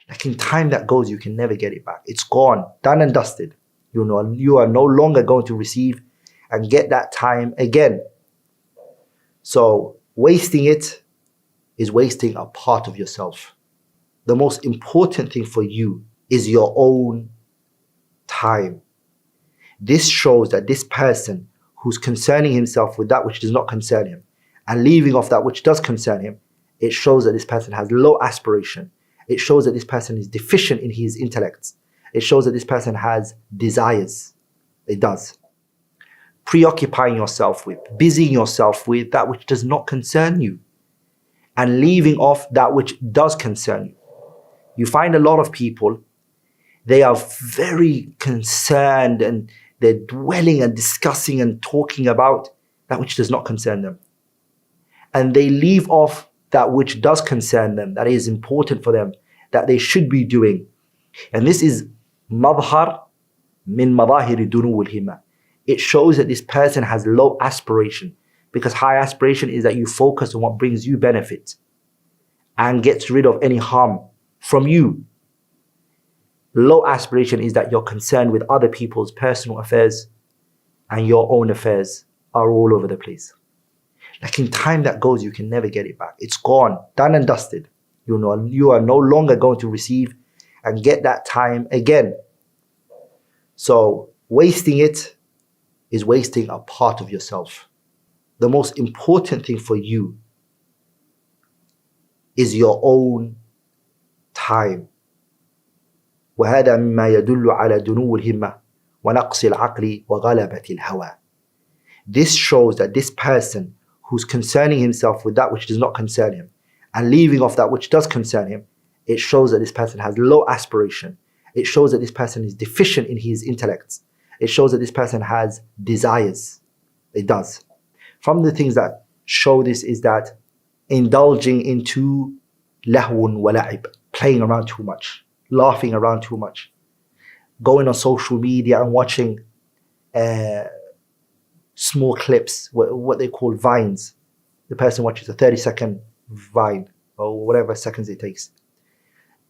Like in time that goes, you can never get it back. It's gone, done and dusted. You are no longer going to receive and get that time again. So wasting it is wasting a part of yourself. The most important thing for you is your own time. This shows that this person who's concerning himself with that which does not concern him and leaving off that which does concern him, it shows that this person has low aspiration. It shows that this person is deficient in his intellect. It shows that this person has desires. It does. Preoccupying yourself with, busying yourself with that which does not concern you and leaving off that which does concern you. You find a lot of people, they are very concerned and they're dwelling and discussing and talking about that which does not concern them. And they leave off that which does concern them, that is important for them, that they should be doing. And this is madhar min madahiri dunuwul himma. It shows that this person has low aspiration, because high aspiration is that you focus on what brings you benefit and gets rid of any harm from you. Low aspiration is that you're concerned with other people's personal affairs and your own affairs are all over the place. Like in time that goes, you can never get it back. It's gone, done and dusted. You are no longer going to receive and get that time again. So wasting it is wasting a part of yourself. The most important thing for you is your own time. وهذا مما يدل على دنو الهمة ونقص العقل وغلبة الهوى. This shows that this person who's concerning himself with that which does not concern him and leaving off that which does concern him, it shows that this person has low aspiration. It shows that this person is deficient in his intellect. It shows that this person has desires. It does. From the things that show this is that indulging into lahwun wa la'ib, playing around too much, laughing around too much, going on social media and watching small clips, what they call vines. The person watches a 30-second vine or whatever seconds it takes.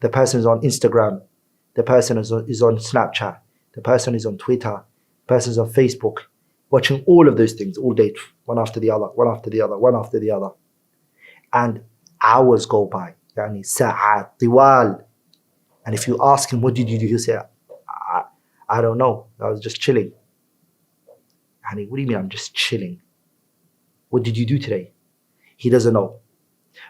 The person is on Instagram. The person is on Snapchat. The person is on Twitter. The person is on Facebook, watching all of those things all day, one after the other, one after the other, one after the other. And hours go by. Yani sa'at, tiwal. And if you ask him, what did you do? He'll say, I don't know. I was just chilling. Honey, what do you mean I'm just chilling? What did you do today? He doesn't know.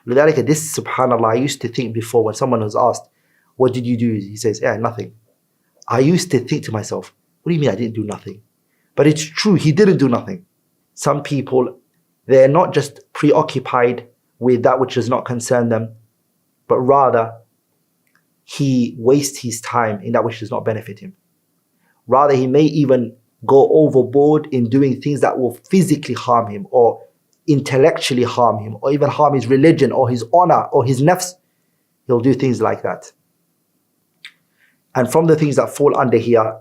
This, subhanAllah, I used to think before when someone was asked, what did you do? He says, yeah, nothing. I used to think to myself, what do you mean I didn't do nothing? But it's true, he didn't do nothing. Some people, they're not just preoccupied with that which does not concern them, but rather he wastes his time in that which does not benefit him. Rather, he may even go overboard in doing things that will physically harm him or intellectually harm him or even harm his religion or his honor or his nafs. He'll do things like that. And from the things that fall under here,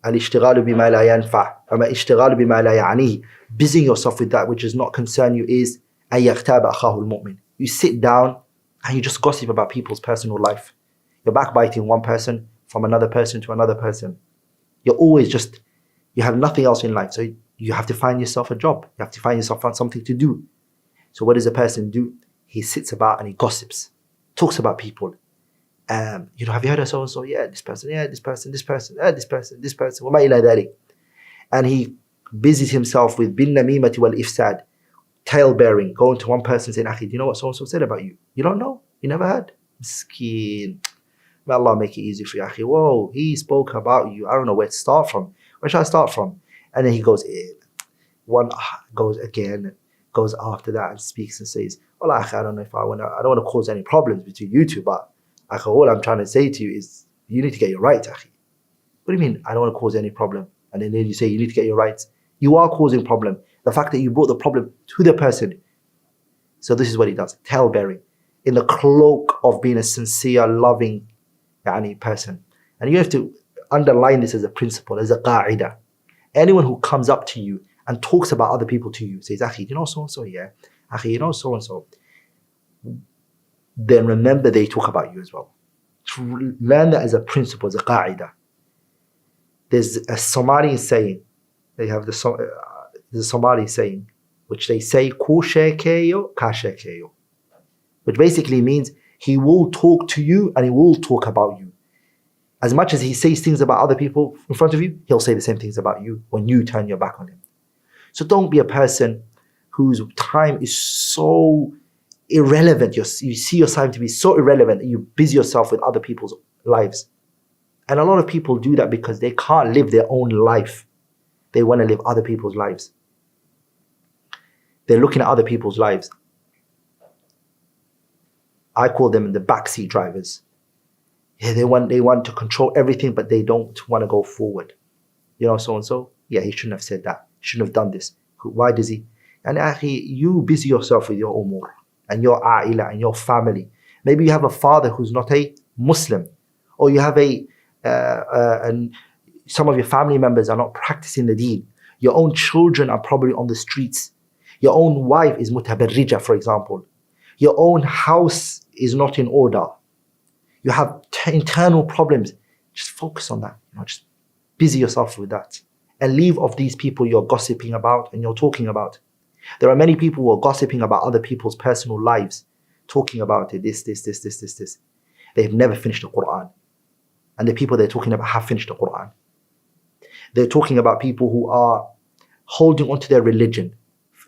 al-ishtighalu bima la yanfa' ama ishtighalu bima la ya'nihi, busying yourself with that which does not concern you, is an yaghtaba akhahu al-mu'min. You sit down and you just gossip about people's personal life. You're backbiting one person from another person to another person. You're always just, you have nothing else in life. So you have to find yourself a job. You have to find yourself something to do. So what does a person do? He sits about and he gossips, talks about people. Have you heard of so-and-so? Yeah, this person, this person, this person, this person, this person. وَمَا إِلَى ذَلِكَ. And he busies himself with بِالنَّمِيمَةِ وَالْإِفْسَادِ, tailbearing, going to one person saying, Akhi, do you know what so-and-so said about you? You don't know? You never heard? Miskeen. May Allah make it easy for you, Akhi. Whoa, he spoke about you. I don't know where to start from. Where should I start from? And then he goes in. One goes again, goes after that and speaks and says, well, Akhi, I don't know if I don't want to cause any problems between you two, but Akhi, all I'm trying to say to you is you need to get your rights, Akhi. What do you mean I don't want to cause any problem? And then you say you need to get your rights. You are causing problem. The fact that you brought the problem to the person. So this is what he does, tailbearing, in the cloak of being a sincere, loving person. And you have to underline this as a principle, as a qa'idah. Anyone who comes up to you and talks about other people to you, says, Akhi, you know so-and-so, yeah? Akhi, you know so-and-so. Then remember they talk about you as well. To learn that as a principle, as a qaida. There's a Somali saying, they have the Somali saying, which they say, Kushe keyo, kashe keyo, which basically means he will talk to you and he will talk about you. As much as he says things about other people in front of you, he'll say the same things about you when you turn your back on him. So don't be a person whose time is so irrelevant. You see your time to be so irrelevant that you busy yourself with other people's lives. And a lot of people do that because they can't live their own life. They want to live other people's lives. They're looking at other people's lives. I call them the backseat drivers. Yeah, they want to control everything, but they don't want to go forward. You know, so and so. Yeah, he shouldn't have said that. He shouldn't have done this. Why does he? And actually, you busy yourself with your umur and your a'ila and your family. Maybe you have a father who's not a Muslim, or you have and some of your family members are not practicing the deen. Your own children are probably on the streets. Your own wife is mutabarrija, for example. Your own house is not in order. You have internal problems. Just focus on that. Just busy yourself with that. And leave off these people you're gossiping about and you're talking about. There are many people who are gossiping about other people's personal lives, talking about it, this. They've never finished the Quran. And the people they're talking about have finished the Quran. They're talking about people who are holding on to their religion,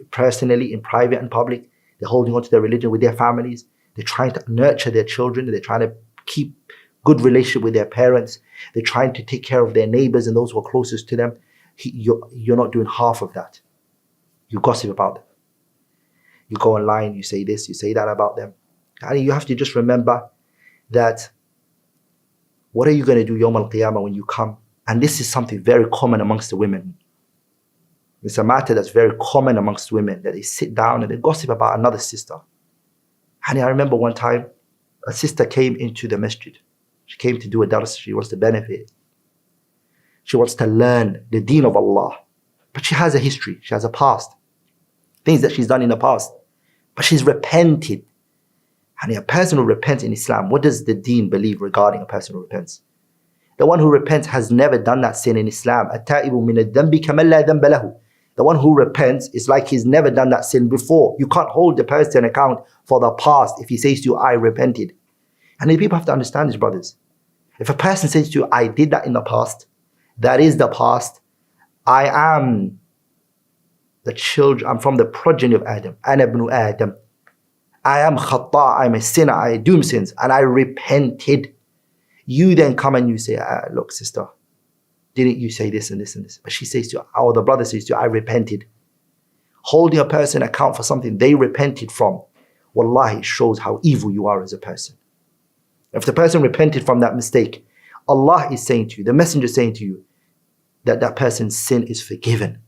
personally, in private and public. They're holding on to their religion with their families. They're trying to nurture their children. They're trying to keep good relationship with their parents. They're trying to take care of their neighbors and those who are closest to them. You're not doing half of that. You gossip about them. You go online, you say this, you say that about them. And you have to just remember that what are you going to do Yawm al-Qiyamah when you come? And this is something very common amongst the women. It's a matter that's very common amongst women, that they sit down and they gossip about another sister. And I remember one time, a sister came into the masjid. She came to do a dars. She wants to benefit. She wants to learn the deen of Allah. But she has a history. She has a past. Things that she's done in the past. But she's repented. And a person who repents in Islam, what does the deen believe regarding a person who repents? The one who repents has never done that sin in Islam. التائب من الذنب كمن لا ذنب له. The one who repents is like he's never done that sin before. You can't hold the person account for the past if he says to you, I repented. And the people have to understand this, brothers. If a person says to you, I did that in the past, that is the past. I am the children, I'm from the progeny of Adam. Ana ibn Adam. I am khata, I'm a sinner, I do sins, and I repented. You then come and you say, look, sister, didn't you say this and this and this? But she says to you, or the brother says to you, I repented. Holding a person account for something they repented from, wallahi, it shows how evil you are as a person. If the person repented from that mistake, Allah is saying to you, the messenger is saying to you, that that person's sin is forgiven,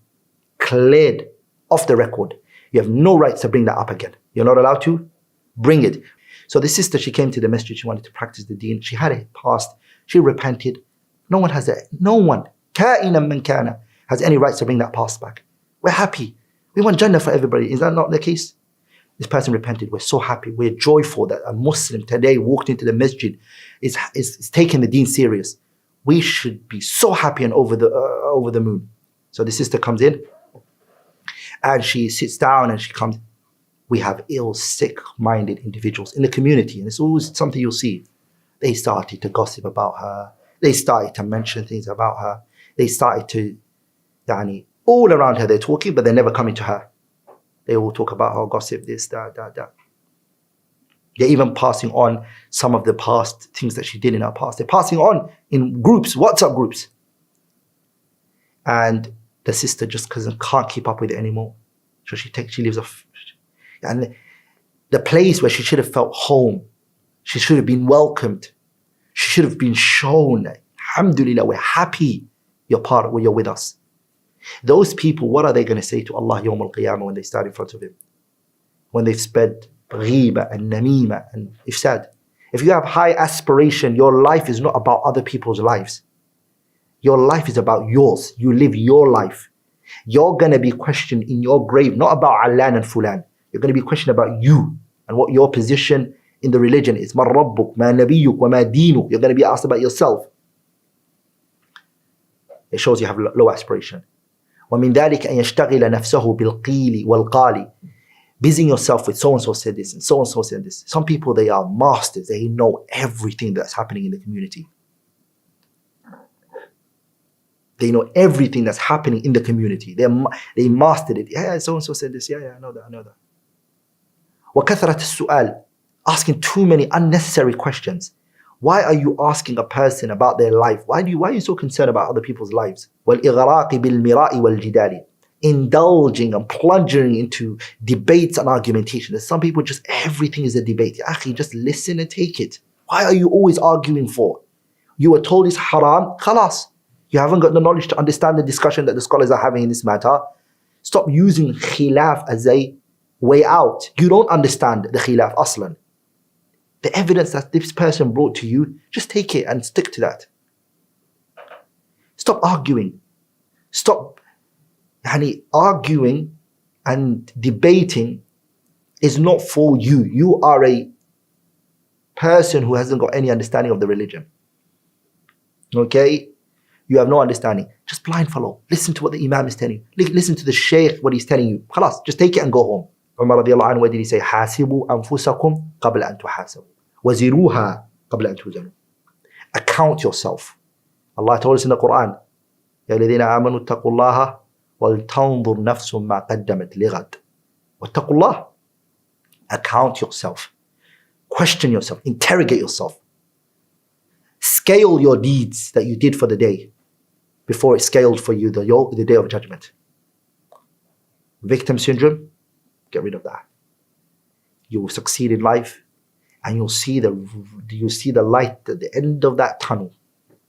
cleared off the record. You have no right to bring that up again. You're not allowed to bring it. So the sister, she came to the masjid, she wanted to practice the deen. She had a past, she repented. No one, ka'inan man kana, has any rights to bring that past back. We're happy. We want Jannah for everybody. Is that not the case? This person repented. We're so happy. We're joyful that a Muslim today walked into the masjid, is taking the deen serious. We should be so happy and over the moon. So the sister comes in and she sits down and she comes. We have ill, sick-minded individuals in the community, and it's always something you'll see. They started to gossip about her. They started to mention things about her. They started to, all around her they're talking, but they're never coming to her. They all talk about her, gossip, this, that. They're even passing on some of the past things that she did in her past. They're passing on in groups, WhatsApp groups. And the sister just can't keep up with it anymore. So she leaves off. And the place where she should have felt home, she should have been welcomed, she should have been shown, alhamdulillah, we're happy you're with us. Those people, what are they going to say to Allah Yawm al-Qiyamah when they stand in front of Him? When they've spread ghiba and namima and ifsad. If you have high aspiration, your life is not about other people's lives. Your life is about yours. You live your life. You're going to be questioned in your grave, not about Alan and Fulan. You're going to be questioned about you and what your position in the religion is Man Rabbuk, Ma Nabiyyuk, Wa Ma Dinuk. You're going to be asked about yourself. It shows you have low aspiration. وَمِن ذَلِكَ أَن يَشْتَغِلَ نَفْسَهُ بِالْقِيلِ وَالْقَالِ. Busying yourself with so-and-so said this and so-and-so said this. Some people, they are masters. They know everything that's happening in the community. They know everything that's happening in the community. They mastered it. Yeah, so-and-so said this. Yeah, I know that. وَكَثْرَةَ السُّؤَالِ. Asking too many unnecessary questions. Why are you asking a person about their life? Why are you so concerned about other people's lives? وَالْإِغْرَاقِ بِالْمِرَاءِ وَالْجِدَالِ. Indulging and plunging into debates and argumentation. There's some people just everything is a debate. Akhi, just listen and take it. Why are you always arguing for? You were told it's haram, khalas. You haven't got the knowledge to understand the discussion that the scholars are having in this matter. Stop using khilaf as a way out. You don't understand the khilaf aslan. The evidence that this person brought to you, just take it and stick to that. Stop arguing. Stop arguing and debating is not for you. You are a person who hasn't got any understanding of the religion. Okay? You have no understanding. Just blind follow. Listen to what the Imam is telling you. Listen to the Shaykh, what he's telling you. Khalas, just take it and go home. Umar radiallahu anhu, what did he say? حَاسِبُوا أَنفُسَكُمْ قَبْلَ أَن تُحَاسَبُوا وَزِرُوهَا قَبْلَ أَن تُوزَنُوا. Account yourself. Allah told us in the Quran, يَا الَّذِينَ آمَنُوا اتَّقُوا اللَّهَ وَلْتَنْظُرْ نَفْسٌ مَا قَدَّمَتْ لِغَدٍ وَاتَّقُوا اللَّهَ. Account yourself. Question yourself. Interrogate yourself. Scale your deeds that you did for the day before it's scaled for you the day of judgment. Victim syndrome, get rid of that. You will succeed in life and you'll see the light at the end of that tunnel.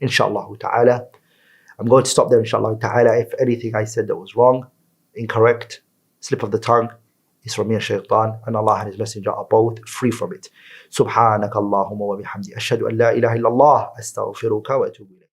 Inshallah ta'ala. I'm going to stop there, inshallah ta'ala. If anything I said that was wrong, incorrect, slip of the tongue, it's from me and shaitan, and Allah and His Messenger are both free from it. Subhanaka Allahumma wa bihamdi. Ashhadu an la ilaha illallah. Astaghfiruka wa atubu ilayk.